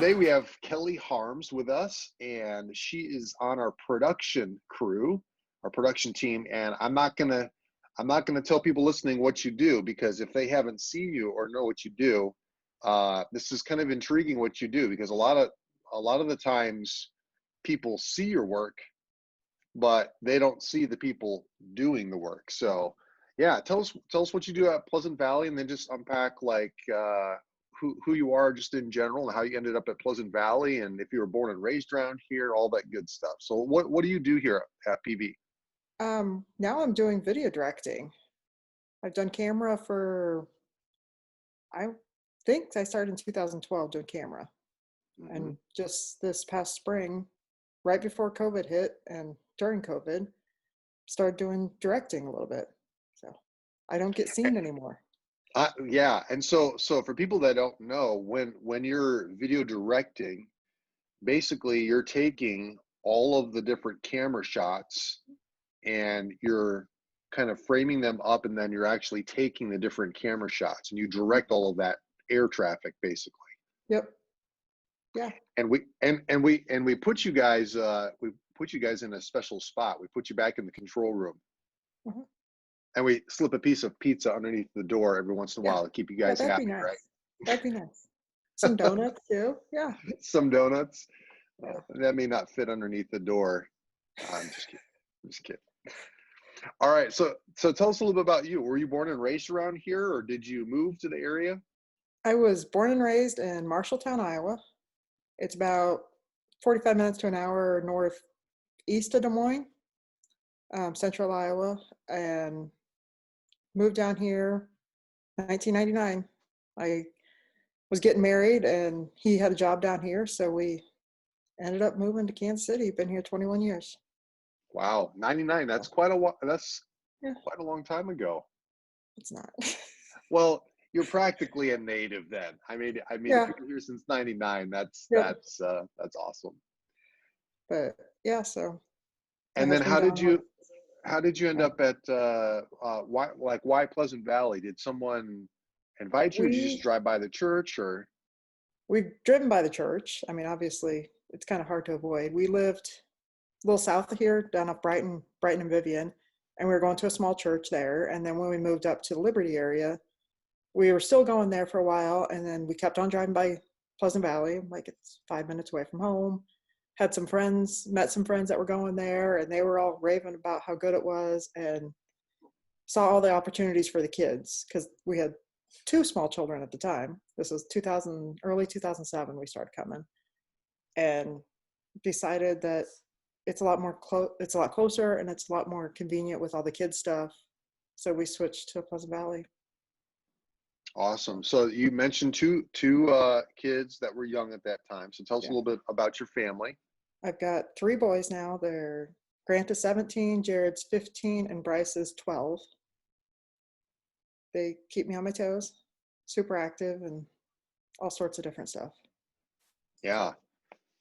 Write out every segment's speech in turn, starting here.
today we have Kelly Harms with us, and she is on our production crew, our production team. And I'm not gonna tell people listening what you do, because if they haven't seen you or know what you do, this is kind of intriguing what you do, because a lot of the times people see your work, but they don't see the people doing the work. So, yeah, tell us what you do at Pleasant Valley, and then just unpack like who you are just in general, and how you ended up at Pleasant Valley, and if you were born and raised around here, all that good stuff. So, what do you do here at PV? Now I'm doing video directing. I've done camera for, I think I started in 2012 doing camera. Hmm. And just this past spring, right before COVID hit and during COVID, started doing directing a little bit. So I don't get seen anymore. Yeah, and so for people that don't know, when you're video directing, basically you're taking all of the different camera shots and you're kind of framing them up, and then you're actually taking the different camera shots and you direct all of that air traffic basically. Yep. Yeah. And we put you guys in a special spot. We put you back in the control room, Mhm. and we slip a piece of pizza underneath the door every once in a Yeah. while to keep you Yeah, guys that'd be happy, right? nice. That'd be nice. Some donuts too. Yeah. Some donuts. Yeah. That may not fit underneath the door. I'm just kidding. I'm just kidding. All right. So tell us a little bit about you. Were you born and raised around here, or did you move to the area? I was born and raised in Marshalltown, Iowa. It's about 45 minutes to an hour northeast of Des Moines, central Iowa, and moved down here 1999. I was getting married and he had a job down here, so we ended up moving to Kansas City. Been here 21 years. Wow, 99. So, That's quite a that's yeah, quite a long time ago. it's not. Well, you're practically a native then. I mean, if Yeah, you're here since '99, that's yep. that's awesome. But yeah, so my And then husband how did down with, you end yeah. up at why Pleasant Valley? Did someone invite you? Or did you just We drive by the church, or? we've driven by the church. I mean, obviously, it's kind of hard to avoid. We lived a little south of here, down off Brighton and Vivian, and we were going to a small church there. And then when we moved up to the Liberty area, we were still going there for a while, and then we kept on driving by Pleasant Valley, like it's 5 minutes away from home. Had some friends, met some friends that were going there, and they were all raving about how good it was, and saw all the opportunities for the kids because we had two small children at the time. This was 2000, early 2007. We started coming, and decided that it's a lot more it's a lot closer, and it's a lot more convenient with all the kids stuff. So we switched to Pleasant Valley. Awesome. So you mentioned two kids that were young at that time. So tell us a Yeah. little bit about your family. I've got three boys now. They're Grant is 17, Jared's 15, and Bryce is 12. They keep me on my toes, super active, and all sorts of different stuff. Yeah,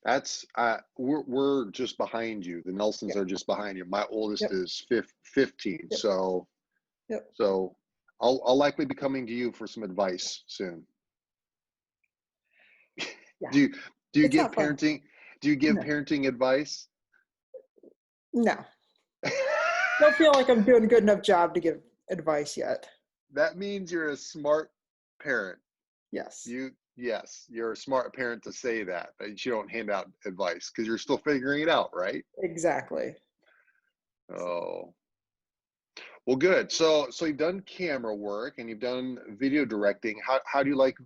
that's we're just behind you. The Nelsons Yep, are just behind you. My oldest yep, is 15, yep, yep. so I'll likely be coming to you for some advice soon. Yeah, Do you do you it's give not fun. parenting do you give No, parenting advice? no. Don't feel like I'm doing a good enough job to give advice yet. That means you're a smart parent. Yes, Yes, you're a smart parent to say that you don't hand out advice because you're still figuring it out, right? exactly. So, Oh, well, good. So you've done camera work and you've done video directing. How do you like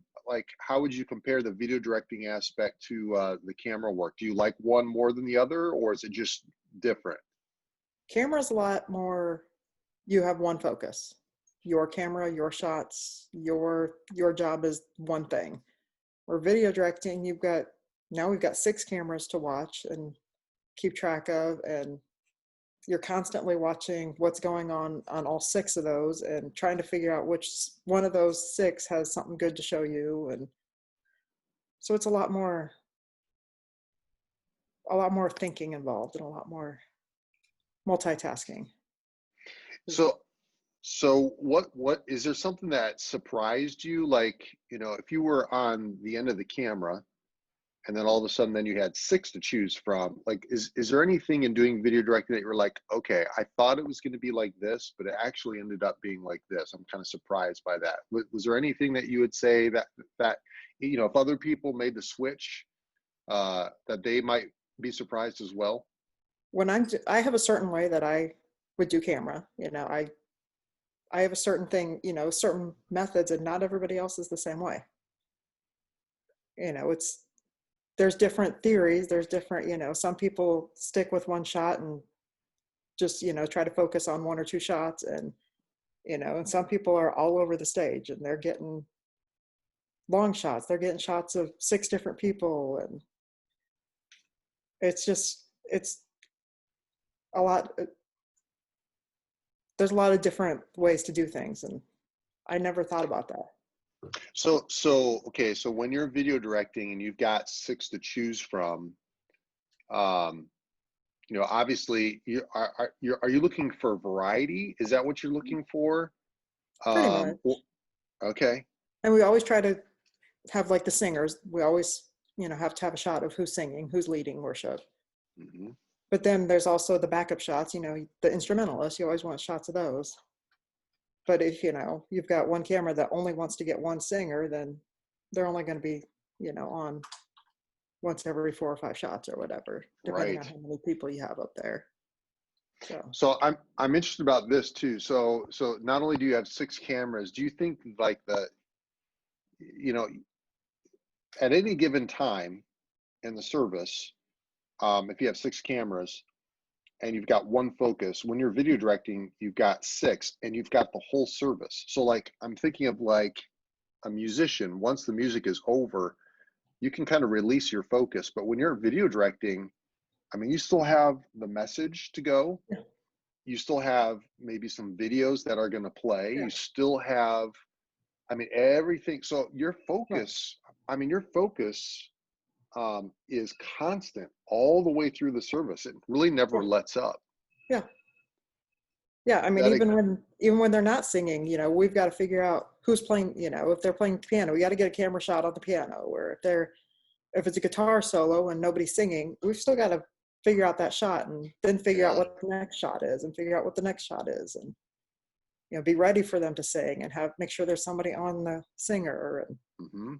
how would you compare the video directing aspect to the camera work? Do you like one more than the other, or is it just different? camera's a lot more, you have one focus. Your camera, your shots, your job is one thing. Or video directing, we've got six cameras to watch and keep track of, and you're constantly watching what's going on all six of those and trying to figure out which one of those six has something good to show you. And so it's a lot more thinking involved and a lot more multitasking. So so what is there something that surprised you? Like, if you were on the end of the camera and then all of a sudden then you had 6 to choose from. Like, is there anything in doing video directing that you were like, okay, I thought it was going to be like this, but it actually ended up being like this? I'm kind of surprised by that. Was there anything that you would say that if other people made the switch, that they might be surprised as well? When I have a certain way that I would do camera. I have a certain thing, certain methods, and not everybody else is the same way. There's different theories. There's different, some people stick with one shot and just, try to focus on 1 or 2 shots, and some people are all over the stage and they're getting long shots. They're getting shots of 6 different people, and it's a lot. There's a lot of different ways to do things, and I never thought about that. So okay, so when you're video directing and you've got 6 to choose from, obviously are you looking for variety? Is that what you're looking for? Pretty much. Okay. And we always try to have, like, the singers. We always, have to have a shot of who's singing, who's leading worship. Mm-hmm. But then there's also the backup shots, the instrumentalists. You always want shots of those. But if, you've got one camera that only wants to get one singer, then they're only going to be, on once every 4 or 5 shots or whatever, depending on how many people you have up there. So I'm interested about this too. So not only do you have 6 cameras, do you think like at any given time in the service, if you have 6 cameras and you've got one focus, when you're video directing, you've got 6 and you've got the whole service. So like, I'm thinking of like a musician, once the music is over, you can kind of release your focus. But when you're video directing, I mean, you still have the message to go. Yeah. You still have maybe some videos that are going to play. Yeah. You still have, I mean, everything. So your focus, I mean, your focus is constant all the way through the service. It really never lets up. Yeah. Yeah. I mean, even when they're not singing, we've got to figure out who's playing, if they're playing piano, we got to get a camera shot on the piano. Or if it's a guitar solo and nobody's singing, we've still got to figure out that shot, and then figure out what the next shot is, and figure out what the next shot is, and be ready for them to sing, and make sure there's somebody on the singer, and mm-hmm.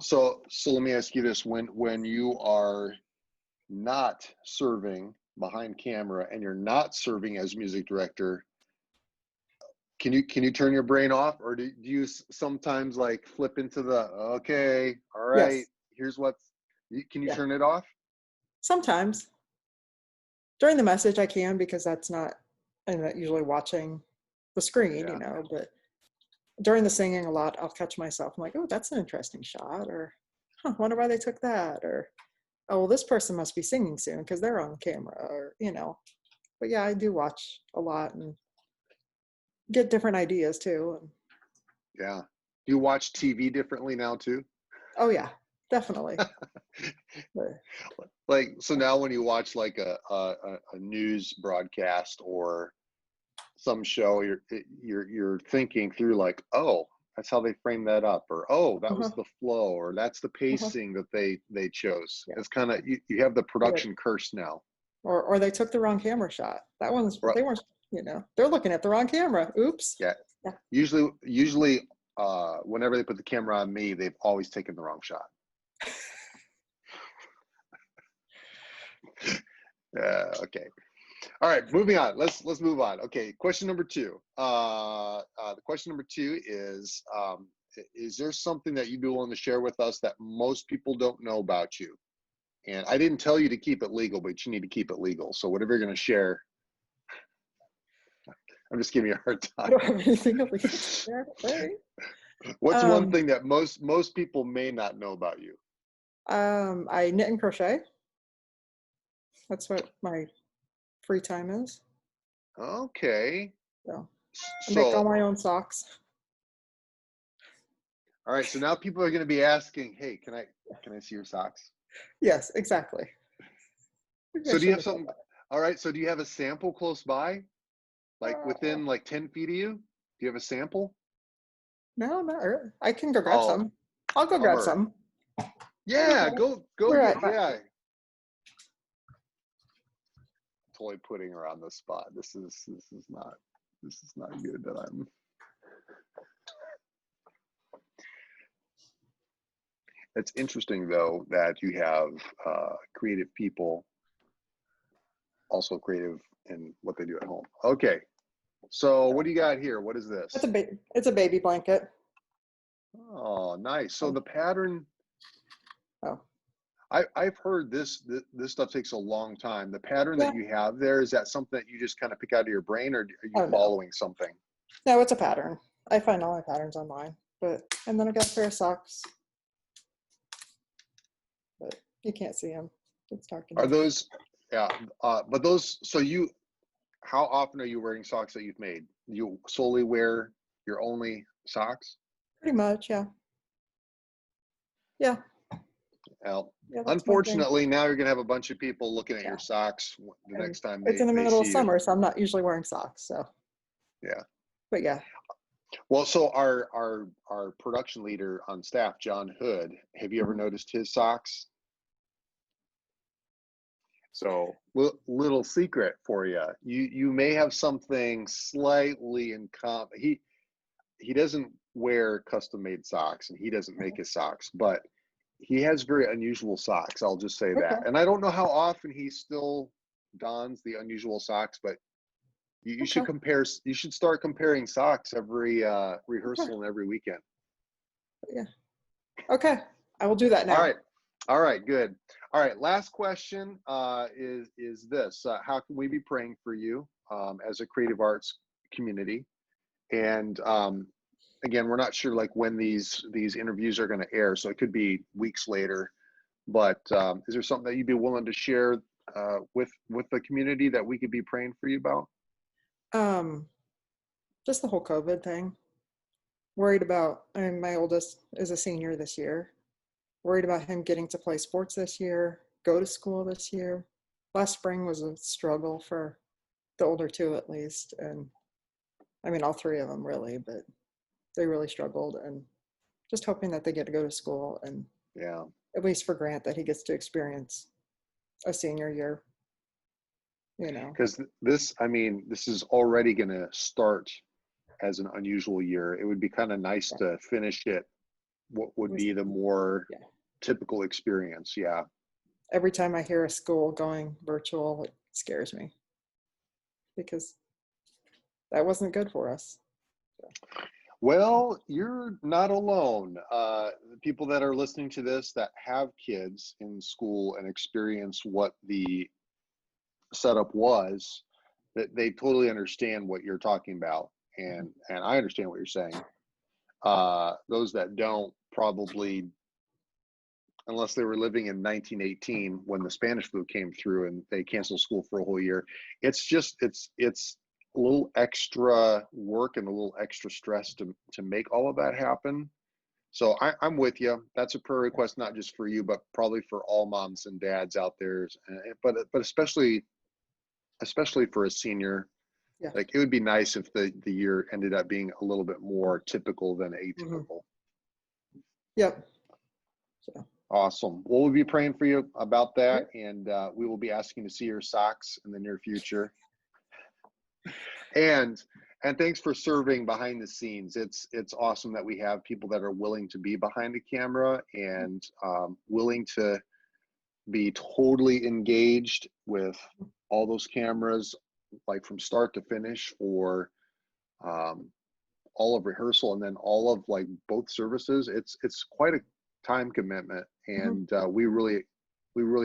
So let me ask you this: when you are not serving behind camera and you're not serving as music director, can you turn your brain off, or do you sometimes like flip into the okay, all right, yes. Here's can you turn it off? Sometimes during the message I can, because I'm not usually watching the screen, but during the singing a lot, I'll catch myself. I'm like, oh, that's an interesting shot, or wonder why they took that, or oh, well, this person must be singing soon because they're on camera, or but yeah, I do watch a lot and get different ideas too. Yeah. Do you watch TV differently now too? Oh yeah, definitely. Like, so now when you watch like a news broadcast or some show, you're thinking through like, oh, that's how they framed that up, or oh, that was the flow, or that's the pacing that they chose. It's kind of you have the production curse now. Or they took the wrong camera shot. They weren't, they're looking at the wrong camera. Oops. Yeah. Usually whenever they put the camera on me, they've always taken the wrong shot. Okay. All right, moving on. Let's move on. Okay, question number 2. The question number 2 is there something that you'd be willing to share with us that most people don't know about you? And I didn't tell you to keep it legal, but you need to keep it legal. So whatever you're going to share, I'm just giving you a hard time. What's one thing that most people may not know about you? I knit and crochet. That's what my free time is. Okay. So I make all my own socks. All right. So now people are going to be asking, hey, can I see your socks? Yes, exactly. So do you have something? All right. So do you have a sample close by? Like within like 10 feet of you? Do you have a sample? No, not really. I can go grab some. I'll go grab some. Yeah, go We're get, at yeah. Totally putting her on the spot. This is not good that I'm. It's interesting though that you have creative people, also creative in what they do at home. Okay, so what do you got here? What is this? It's a baby blanket. Oh, nice. So the pattern, Oh, I've heard this stuff takes a long time. The pattern yeah. that you have there, is that something that you just kind of pick out of your brain, or are you Oh, no. following something? No, it's a pattern. I find all my patterns online. And then I got a pair of socks. But you can't see them. It's dark in Are here. those, yeah, but those, so how often are you wearing socks that you've made? You solely wear your only socks? Pretty much, yeah. Yeah. Well, Yeah, that's my thing. unfortunately, now you're gonna have a bunch of people looking at Yeah. your socks the And next time it's in the they middle of see you. summer, so I'm not usually wearing socks. So Yeah. but yeah. Well, so our production leader on staff, John Hood, have you ever noticed his socks? So little secret for you. You may have something slightly in common. He doesn't wear custom made socks and he doesn't make his socks, but he has very unusual socks. I'll just say Okay. that. And I don't know how often he still dons the unusual socks, but you should compare. You should start comparing socks every rehearsal and every weekend. Yeah. Okay. I will do that now. All right. All right. Good. All right. Last question is this: how can we be praying for you as a creative arts community? And again, we're not sure like when these interviews are going to air, so it could be weeks later. But is there something that you'd be willing to share with the community that we could be praying for you about? Just the whole COVID thing. Worried about, I mean, my oldest is a senior this year. Worried about him getting to play sports this year, go to school this year. Last spring was a struggle for the older two at least. And I mean, all three of them really, but they really struggled. And just hoping that they get to go to school, and Yeah. at least for Grant, that he gets to experience a senior year, you know. Because this, I mean, this is already going to start as an unusual year. It would be kind of nice to finish it what would be the more typical experience. Yeah. Every time I hear a school going virtual, it scares me because that wasn't good for us. Well, you're not alone. The people that are listening to this that have kids in school and experience what the setup was, that they totally understand what you're talking about, and I understand what you're saying. Those that don't, probably, unless they were living in 1918 when the Spanish flu came through and they canceled school for a whole year, it's a little extra work and a little extra stress to make all of that happen. So I'm with you. That's a prayer request, not just for you, but probably for all moms and dads out there. But especially for a senior, like it would be nice if the year ended up being a little bit more typical than atypical. Yep. So. Awesome. Well, we'll be praying for you about that, and we will be asking to see your socks in the near future. And thanks for serving behind the scenes. It's awesome that we have people that are willing to be behind the camera and willing to be totally engaged with all those cameras, like from start to finish, or all of rehearsal and then all of like both services. It's quite a time commitment, and we really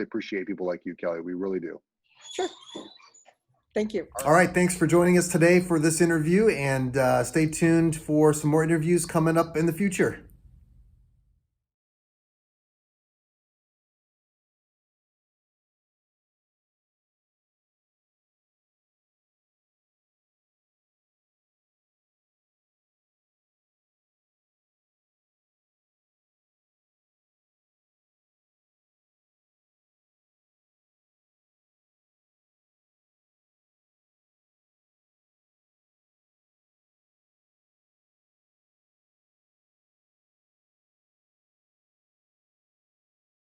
appreciate people like you, Kelly. We really do. Sure. Thank you. All right. Thanks for joining us today for this interview, and stay tuned for some more interviews coming up in the future.